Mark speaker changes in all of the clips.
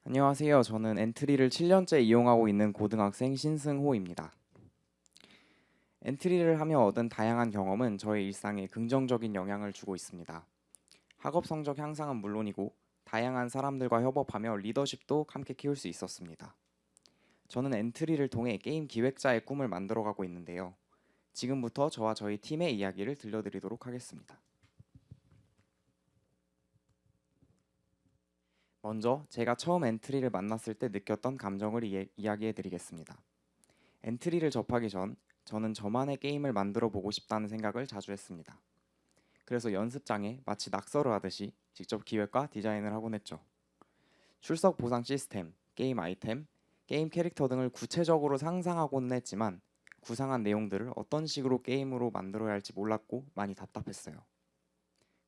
Speaker 1: 안녕하세요. 저는 엔트리를 7년째 이용하고 있는 고등학생 신승호입니다. 엔트리를 하며 얻은 다양한 경험은 저의 일상에 긍정적인 영향을 주고 있습니다. 학업 성적 향상은 물론이고 다양한 사람들과 협업하며 리더십도 함께 키울 수 있었습니다. 저는 엔트리를 통해 게임 기획자의 꿈을 만들어가고 있는데요. 지금부터 저와 저희 팀의 이야기를 들려드리도록 하겠습니다. 먼저 제가 처음 엔트리를 만났을 때 느꼈던 감정을 이야기해 드리겠습니다. 엔트리를 접하기 전 저는 저만의 게임을 만들어 보고 싶다는 생각을 자주 했습니다. 그래서 연습장에 마치 낙서를 하듯이 직접 기획과 디자인을 하곤 했죠. 출석 보상 시스템, 게임 아이템, 게임 캐릭터 등을 구체적으로 상상하고는 했지만 구상한 내용들을 어떤 식으로 게임으로 만들어야 할지 몰랐고 많이 답답했어요.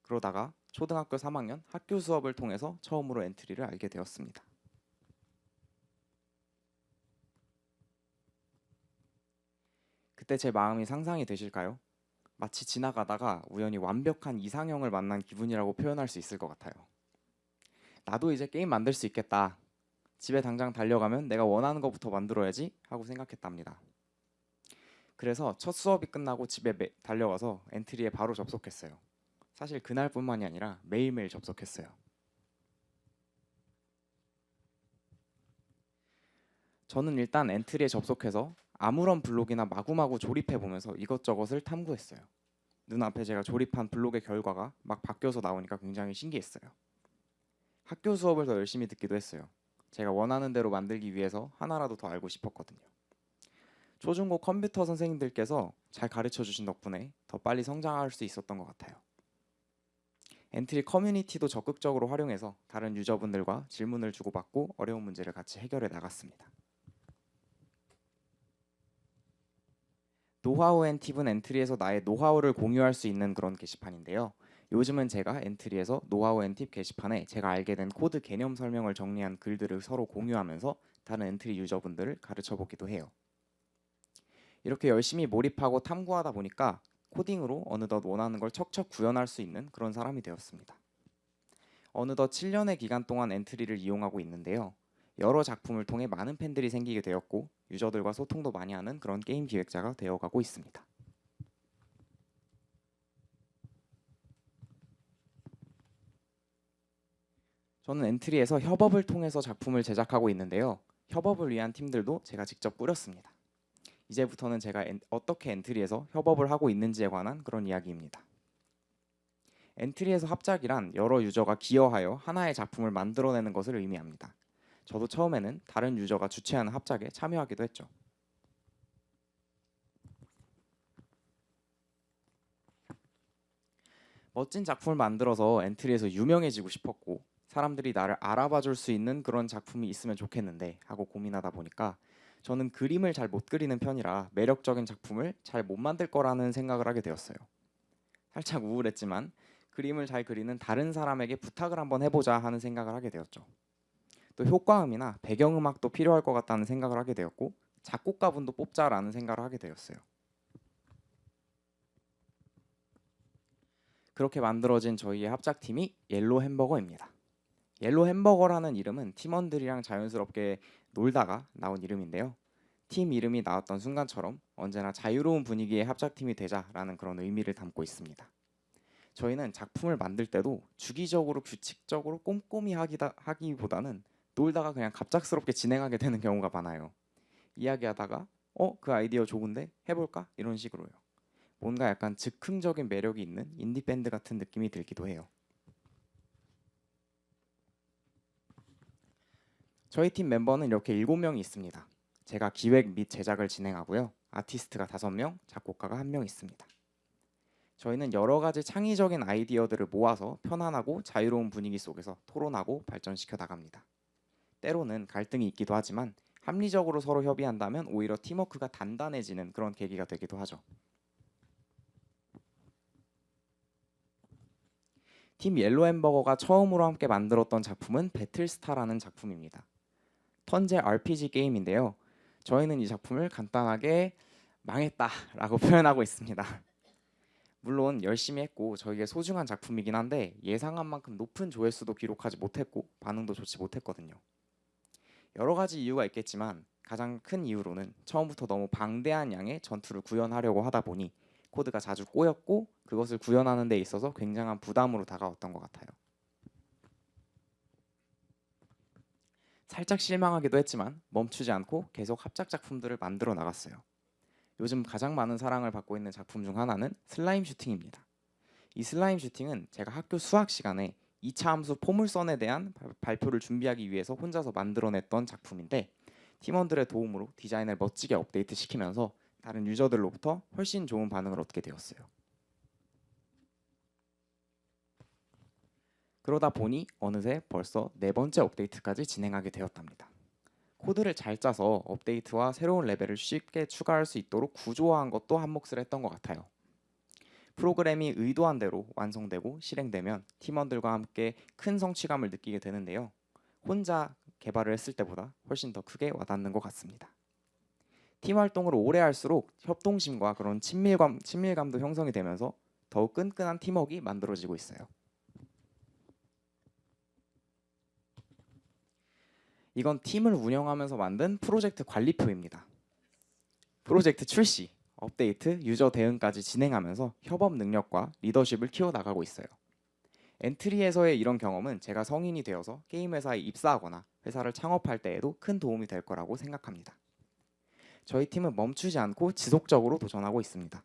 Speaker 1: 그러다가 초등학교 3학년 학교 수업을 통해서 처음으로 엔트리를 알게 되었습니다. 그때 제 마음이 상상이 되실까요? 마치 지나가다가 우연히 완벽한 이상형을 만난 기분이라고 표현할 수 있을 것 같아요. 나도 이제 게임 만들 수 있겠다. 집에 당장 달려가면 내가 원하는 것부터 만들어야지 하고 생각했답니다. 그래서 첫 수업이 끝나고 집에 달려가서 엔트리에 바로 접속했어요. 사실 그날뿐만이 아니라 매일매일 접속했어요. 저는 일단 엔트리에 접속해서 아무런 블록이나 마구마구 조립해보면서 이것저것을 탐구했어요. 눈앞에 제가 조립한 블록의 결과가 막 바뀌어서 나오니까 굉장히 신기했어요. 학교 수업을 더 열심히 듣기도 했어요. 제가 원하는 대로 만들기 위해서 하나라도 더 알고 싶었거든요. 초중고 컴퓨터 선생님들께서 잘 가르쳐 주신 덕분에 더 빨리 성장할 수 있었던 것 같아요. 엔트리 커뮤니티도 적극적으로 활용해서 다른 유저분들과 질문을 주고받고 어려운 문제를 같이 해결해 나갔습니다. 노하우 앤 팁은 엔트리에서 나의 노하우를 공유할 수 있는 그런 게시판인데요. 요즘은 제가 엔트리에서 노하우 앤 팁 게시판에 제가 알게 된 코드 개념 설명을 정리한 글들을 서로 공유하면서 다른 엔트리 유저분들을 가르쳐 보기도 해요. 이렇게 열심히 몰입하고 탐구하다 보니까 코딩으로 어느덧 원하는 걸 척척 구현할 수 있는 그런 사람이 되었습니다. 어느덧 7년의 기간 동안 엔트리를 이용하고 있는데요. 여러 작품을 통해 많은 팬들이 생기게 되었고 유저들과 소통도 많이 하는 그런 게임 기획자가 되어가고 있습니다. 저는 엔트리에서 협업을 통해서 작품을 제작하고 있는데요. 협업을 위한 팀들도 제가 직접 꾸렸습니다. 이제부터는 제가 어떻게 엔트리에서 협업을 하고 있는지에 관한 그런 이야기입니다. 엔트리에서 합작이란 여러 유저가 기여하여 하나의 작품을 만들어내는 것을 의미합니다. 저도 처음에는 다른 유저가 주최하는 합작에 참여하기도 했죠. 멋진 작품을 만들어서 엔트리에서 유명해지고 싶었고 사람들이 나를 알아봐 줄 수 있는 그런 작품이 있으면 좋겠는데 하고 고민하다 보니까 저는 그림을 잘 못 그리는 편이라 매력적인 작품을 잘 못 만들 거라는 생각을 하게 되었어요. 살짝 우울했지만 그림을 잘 그리는 다른 사람에게 부탁을 한번 해보자 하는 생각을 하게 되었죠. 또 효과음이나 배경음악도 필요할 것 같다는 생각을 하게 되었고 작곡가분도 뽑자라는 생각을 하게 되었어요. 그렇게 만들어진 저희의 합작팀이 옐로 햄버거입니다. 옐로 햄버거라는 이름은 팀원들이랑 자연스럽게 놀다가 나온 이름인데요. 팀 이름이 나왔던 순간처럼 언제나 자유로운 분위기의 합작팀이 되자라는 그런 의미를 담고 있습니다. 저희는 작품을 만들 때도 주기적으로 규칙적으로 꼼꼼히 하기보다는 놀다가 그냥 갑작스럽게 진행하게 되는 경우가 많아요. 이야기하다가 그 아이디어 좋은데 해볼까? 이런 식으로요. 뭔가 약간 즉흥적인 매력이 있는 인디 밴드 같은 느낌이 들기도 해요. 저희 팀 멤버는 이렇게 7명이 있습니다. 제가 기획 및 제작을 진행하고요. 아티스트가 5명, 작곡가가 1명 있습니다. 저희는 여러 가지 창의적인 아이디어들을 모아서 편안하고 자유로운 분위기 속에서 토론하고 발전시켜 나갑니다. 때로는 갈등이 있기도 하지만 합리적으로 서로 협의한다면 오히려 팀워크가 단단해지는 그런 계기가 되기도 하죠. 팀 옐로 햄버거가 처음으로 함께 만들었던 작품은 배틀스타라는 작품입니다. 턴제 RPG 게임인데요. 저희는 이 작품을 간단하게 망했다라고 표현하고 있습니다. 물론 열심히 했고 저희의 소중한 작품이긴 한데 예상한 만큼 높은 조회수도 기록하지 못했고 반응도 좋지 못했거든요. 여러 가지 이유가 있겠지만 가장 큰 이유로는 처음부터 너무 방대한 양의 전투를 구현하려고 하다 보니 코드가 자주 꼬였고 그것을 구현하는 데 있어서 굉장한 부담으로 다가왔던 것 같아요. 살짝 실망하기도 했지만 멈추지 않고 계속 합작 작품들을 만들어 나갔어요. 요즘 가장 많은 사랑을 받고 있는 작품 중 하나는 슬라임 슈팅입니다. 이 슬라임 슈팅은 제가 학교 수학 시간에 2차 함수 포물선에 대한 발표를 준비하기 위해서 혼자서 만들어냈던 작품인데 팀원들의 도움으로 디자인을 멋지게 업데이트 시키면서 다른 유저들로부터 훨씬 좋은 반응을 얻게 되었어요. 그러다 보니 어느새 벌써 4번째 업데이트까지 진행하게 되었답니다. 코드를 잘 짜서 업데이트와 새로운 레벨을 쉽게 추가할 수 있도록 구조화한 것도 한 몫을 했던 것 같아요. 프로그램이 의도한 대로 완성되고 실행되면 팀원들과 함께 큰 성취감을 느끼게 되는데요. 혼자 개발을 했을 때보다 훨씬 더 크게 와닿는 것 같습니다. 팀 활동을 오래 할수록 협동심과 그런 친밀감도 형성이 되면서 더욱 끈끈한 팀워크가 만들어지고 있어요. 이건 팀을 운영하면서 만든 프로젝트 관리표입니다. 프로젝트 출시, 업데이트, 유저 대응까지 진행하면서 협업 능력과 리더십을 키워나가고 있어요. 엔트리에서의 이런 경험은 제가 성인이 되어서 게임 회사에 입사하거나 회사를 창업할 때에도 큰 도움이 될 거라고 생각합니다. 저희 팀은 멈추지 않고 지속적으로 도전하고 있습니다.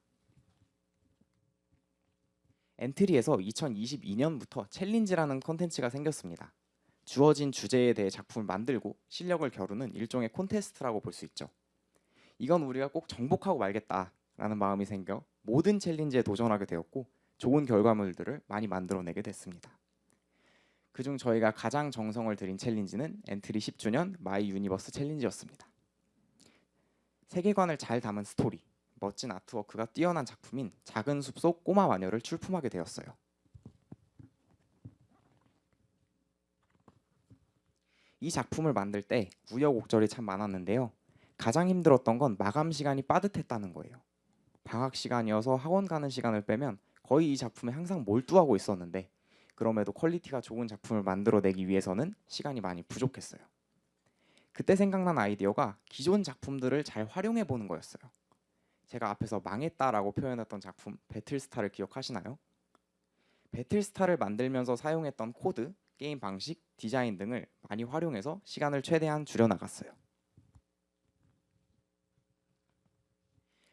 Speaker 1: 엔트리에서 2022년부터 챌린지라는 컨텐츠가 생겼습니다. 주어진 주제에 대해 작품을 만들고 실력을 겨루는 일종의 콘테스트라고 볼 수 있죠. 이건 우리가 꼭 정복하고 말겠다라는 마음이 생겨 모든 챌린지에 도전하게 되었고 좋은 결과물들을 많이 만들어내게 됐습니다. 그중 저희가 가장 정성을 들인 챌린지는 엔트리 10주년 마이 유니버스 챌린지였습니다. 세계관을 잘 담은 스토리, 멋진 아트워크가 뛰어난 작품인 작은 숲속 꼬마 마녀를 출품하게 되었어요. 이 작품을 만들 때 우여곡절이 참 많았는데요. 가장 힘들었던 건 마감 시간이 빠듯했다는 거예요. 방학 시간이어서 학원 가는 시간을 빼면 거의 이 작품에 항상 몰두하고 있었는데 그럼에도 퀄리티가 좋은 작품을 만들어내기 위해서는 시간이 많이 부족했어요. 그때 생각난 아이디어가 기존 작품들을 잘 활용해 보는 거였어요. 제가 앞에서 망했다라고 표현했던 작품 배틀스타를 기억하시나요? 배틀스타를 만들면서 사용했던 코드, 게임 방식, 디자인 등을 많이 활용해서 시간을 최대한 줄여나갔어요.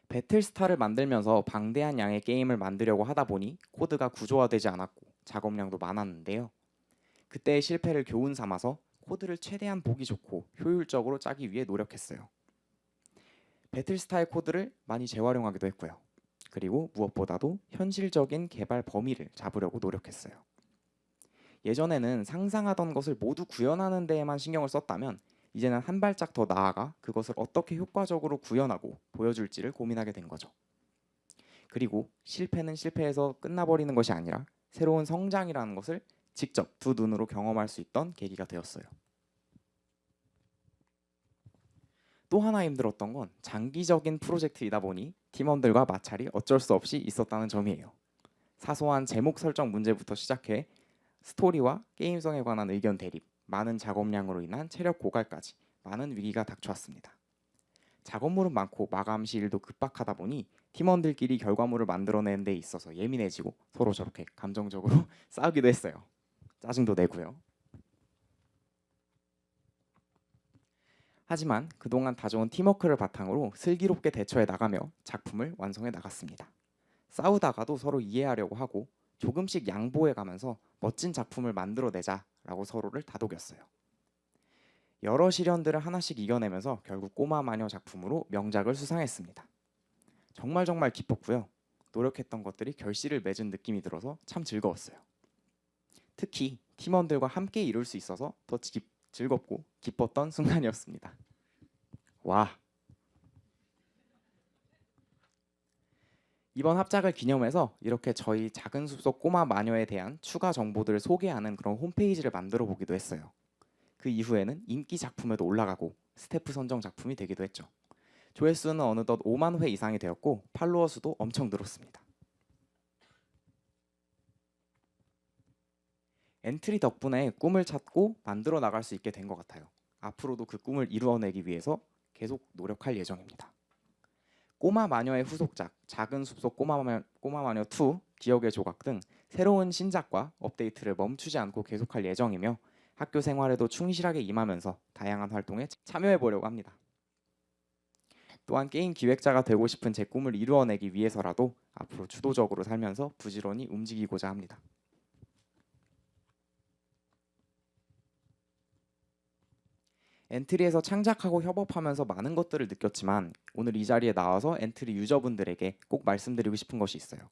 Speaker 1: 배틀스타를 만들면서 방대한 양의 게임을 만들려고 하다 보니 코드가 구조화되지 않았고 작업량도 많았는데요. 그때의 실패를 교훈 삼아서 코드를 최대한 보기 좋고 효율적으로 짜기 위해 노력했어요. 배틀스타의 코드를 많이 재활용하기도 했고요. 그리고 무엇보다도 현실적인 개발 범위를 잡으려고 노력했어요. 예전에는 상상하던 것을 모두 구현하는 데에만 신경을 썼다면 이제는 한 발짝 더 나아가 그것을 어떻게 효과적으로 구현하고 보여줄지를 고민하게 된 거죠. 그리고 실패는 실패해서 끝나버리는 것이 아니라 새로운 성장이라는 것을 직접 두 눈으로 경험할 수 있던 계기가 되었어요. 또 하나 힘들었던 건 장기적인 프로젝트이다 보니 팀원들과 마찰이 어쩔 수 없이 있었다는 점이에요. 사소한 제목 설정 문제부터 시작해 스토리와 게임성에 관한 의견 대립, 많은 작업량으로 인한 체력 고갈까지 많은 위기가 닥쳐왔습니다. 작업물은 많고 마감 시일도 급박하다 보니 팀원들끼리 결과물을 만들어내는 데 있어서 예민해지고 서로 저렇게 감정적으로 싸우기도 했어요. 짜증도 내고요. 하지만 그동안 다져온 팀워크를 바탕으로 슬기롭게 대처해 나가며 작품을 완성해 나갔습니다. 싸우다가도 서로 이해하려고 하고 조금씩 양보해 가면서 멋진 작품을 만들어내자라고 서로를 다독였어요. 여러 시련들을 하나씩 이겨내면서 결국 꼬마 마녀 작품으로 명작을 수상했습니다. 정말 기뻤고요. 노력했던 것들이 결실을 맺은 느낌이 들어서 참 즐거웠어요. 특히 팀원들과 함께 이룰 수 있어서 더 즐겁고 기뻤던 순간이었습니다. 와! 이번 합작을 기념해서 이렇게 저희 작은 숲속 꼬마 마녀에 대한 추가 정보들을 소개하는 그런 홈페이지를 만들어 보기도 했어요. 그 이후에는 인기 작품에도 올라가고 스태프 선정 작품이 되기도 했죠. 조회수는 어느덧 5만 회 이상이 되었고 팔로워 수도 엄청 늘었습니다. 엔트리 덕분에 꿈을 찾고 만들어 나갈 수 있게 된 것 같아요. 앞으로도 그 꿈을 이루어내기 위해서 계속 노력할 예정입니다. 꼬마 마녀의 후속작 작은 숲속 꼬마 마녀 2 기억의 조각 등 새로운 신작과 업데이트를 멈추지 않고 계속할 예정이며 학교 생활에도 충실하게 임하면서 다양한 활동에 참여해 보려고 합니다. 또한 게임 기획자가 되고 싶은 제 꿈을 이루어내기 위해서라도 앞으로 주도적으로 살면서 부지런히 움직이고자 합니다. 엔트리에서 창작하고 협업하면서 많은 것들을 느꼈지만 오늘 이 자리에 나와서 엔트리 유저분들에게 꼭 말씀드리고 싶은 것이 있어요.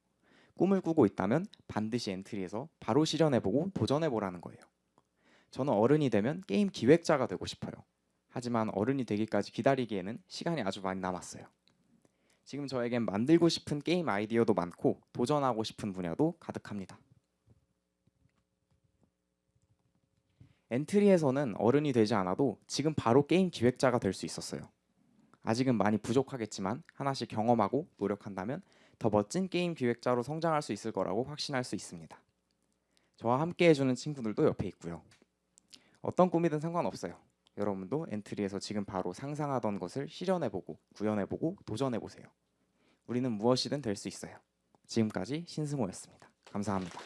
Speaker 1: 꿈을 꾸고 있다면 반드시 엔트리에서 바로 실현해보고 도전해보라는 거예요. 저는 어른이 되면 게임 기획자가 되고 싶어요. 하지만 어른이 되기까지 기다리기에는 시간이 아주 많이 남았어요. 지금 저에겐 만들고 싶은 게임 아이디어도 많고 도전하고 싶은 분야도 가득합니다. 엔트리에서는 어른이 되지 않아도 지금 바로 게임 기획자가 될 수 있었어요. 아직은 많이 부족하겠지만 하나씩 경험하고 노력한다면 더 멋진 게임 기획자로 성장할 수 있을 거라고 확신할 수 있습니다. 저와 함께 해주는 친구들도 옆에 있고요. 어떤 꿈이든 상관없어요. 여러분도 엔트리에서 지금 바로 상상하던 것을 실현해보고 구현해보고 도전해보세요. 우리는 무엇이든 될 수 있어요. 지금까지 신승호였습니다. 감사합니다.